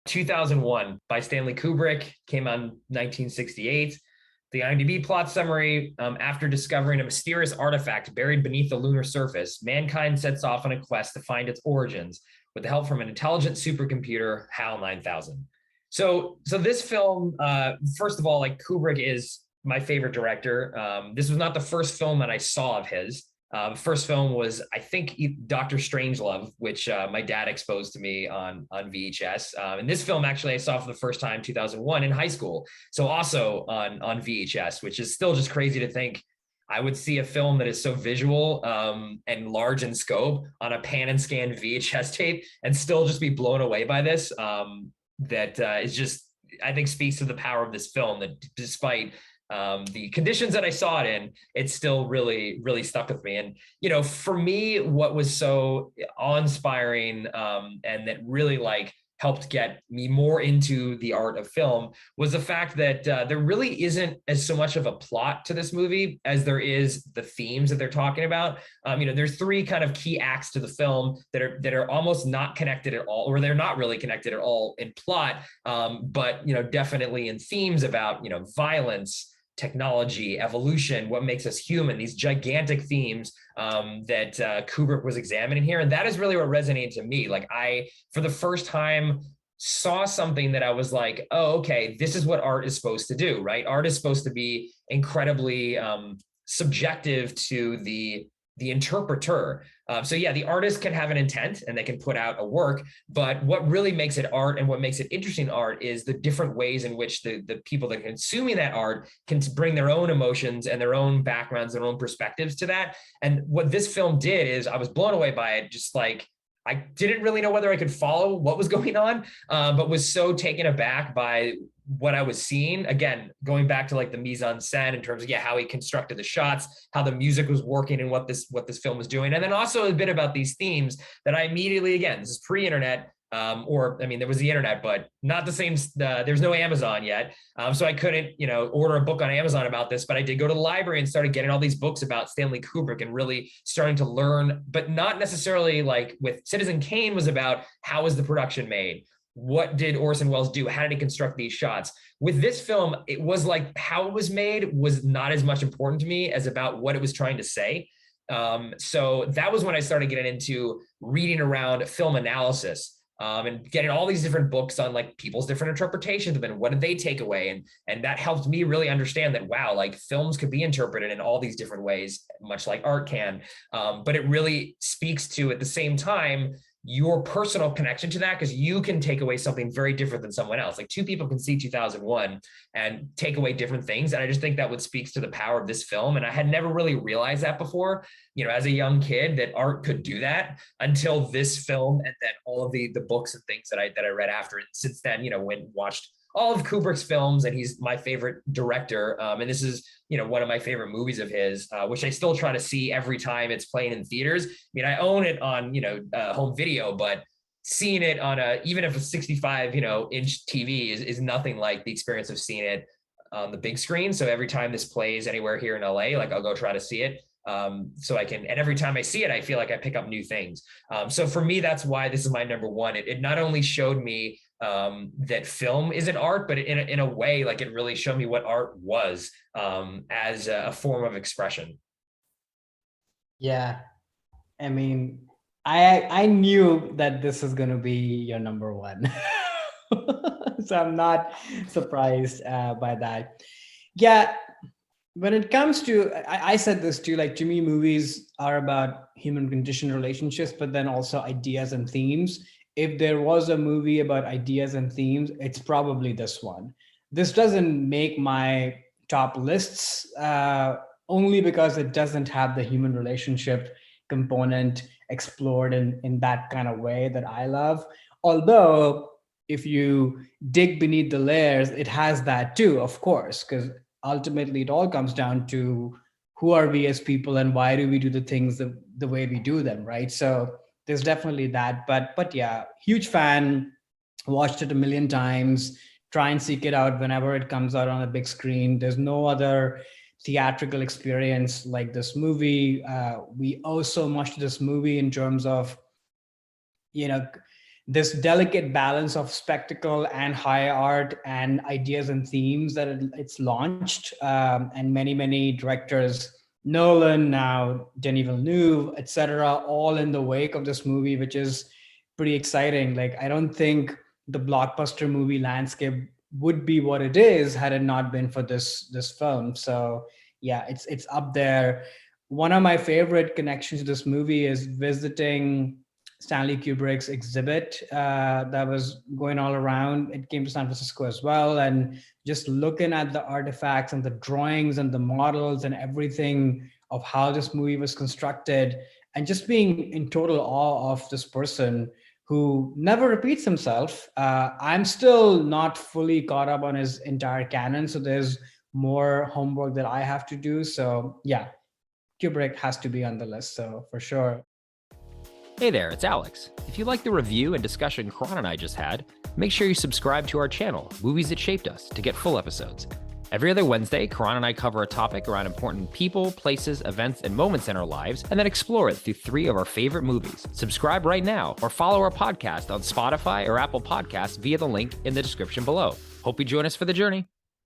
2001 by Stanley Kubrick, came out in 1968. The IMDb plot summary: after discovering a mysterious artifact buried beneath the lunar surface, mankind sets off on a quest to find its origins with the help from an intelligent supercomputer, HAL 9000. So this film, first of all, like Kubrick is my favorite director. This was not the first film that I saw of his. First film was, I think, Doctor Strangelove, which my dad exposed to me on VHS. And this film actually I saw for the first time 2001 in high school. So also on VHS, which is still just crazy to think I would see a film that is so visual and large in scope on a pan and scan VHS tape and still just be blown away by this. That is just, I think, speaks to the power of this film, that despite the conditions that I saw it in, it still really, really stuck with me. And, you know, for me, what was so awe-inspiring and that really like helped get me more into the art of film was the fact that there really isn't as so much of a plot to this movie as there is the themes that they're talking about. You know, there's three kind of key acts to the film that are almost not connected at all, or they're not really connected at all in plot, but, you know, definitely in themes about, you know, violence, technology, evolution, what makes us human, these gigantic themes that Kubrick was examining here. And that is really what resonated to me. Like I, for the first time, saw something that I was like, oh, okay, this is what art is supposed to do, right? Art is supposed to be incredibly subjective to the interpreter. So yeah, the artist can have an intent and they can put out a work, but what really makes it art and what makes it interesting art is the different ways in which the people that are consuming that art can bring their own emotions and their own backgrounds, their own perspectives to that. And what this film did is I was blown away by it. Just like, I didn't really know whether I could follow what was going on, but was so taken aback by what I was seeing. Again, going back to like the mise en scène in terms of, yeah, how he constructed the shots, how the music was working and what this film was doing. And then also a bit about these themes that I immediately, again, this is pre-internet, or I mean, there was the internet, but not the same. There's no Amazon yet. So I couldn't, you know, order a book on Amazon about this, but I did go to the library and started getting all these books about Stanley Kubrick and really starting to learn, but not necessarily like with Citizen Kane was about how was the production made? What did Orson Welles do? How did he construct these shots? With this film, it was like how it was made was not as much important to me as about what it was trying to say. So that was when I started getting into reading around film analysis. And getting all these different books on like people's different interpretations of it and what did they take away, and that helped me really understand that wow, like films could be interpreted in all these different ways, much like art can. But it really speaks to at the same time your personal connection to that, because you can take away something very different than someone else. Like two people can see 2001 and take away different things. And I just think that what speaks to the power of this film. And I had never really realized that before, you know, as a young kid, that art could do that until this film. And then all of the books and things that I read after. And since then, you know, went and watched all of Kubrick's films, and he's my favorite director. And this is, you know, one of my favorite movies of his, which I still try to see every time it's playing in theaters. I mean, I own it on, you know, home video, but seeing it on even if a 65, you know, inch TV is nothing like the experience of seeing it on the big screen. So every time this plays anywhere here in LA, like I'll go try to see it. So I can, and every time I see it, I feel like I pick up new things. So for me, that's why this is my number one. It not only showed me that film isn't art, but in a way, like it really showed me what art was as a form of expression. Yeah, I mean, I knew that this is going to be your number one. So I'm not surprised by that. Yeah, when it comes to, I said this too, like to me, movies are about human condition relationships, but then also ideas and themes. If there was a movie about ideas and themes, it's probably this one. This doesn't make my top lists only because it doesn't have the human relationship component explored in that kind of way that I love. Although, if you dig beneath the layers, it has that too, of course, because ultimately it all comes down to who are we as people and why do we do the things the way we do them, right? So there's definitely that, but yeah, huge fan, watched it a million times, try and seek it out whenever it comes out on a big screen. There's no other theatrical experience like this movie. We owe so much to this movie in terms of, you know, this delicate balance of spectacle and high art and ideas and themes that it's launched. And many directors, Nolan, now Denis Villeneuve, etc., all in the wake of this movie, which is pretty exciting. Like, I don't think the blockbuster movie landscape would be what it is had it not been for this film. So yeah, it's up there. One of my favorite connections to this movie is visiting Stanley Kubrick's exhibit that was going all around. It came to San Francisco as well, and just looking at the artifacts and the drawings and the models and everything of how this movie was constructed, and just being in total awe of this person who never repeats himself. I'm still not fully caught up on his entire canon, so there's more homework that I have to do. So yeah, Kubrick has to be on the list, so for sure. Hey there, it's Alex. If you like the review and discussion Karan and I just had, make sure you subscribe to our channel, Movies That Shaped Us, to get full episodes. Every other Wednesday, Karan and I cover a topic around important people, places, events, and moments in our lives, and then explore it through 3 of our favorite movies. Subscribe right now, or follow our podcast on Spotify or Apple Podcasts via the link in the description below. Hope you join us for the journey.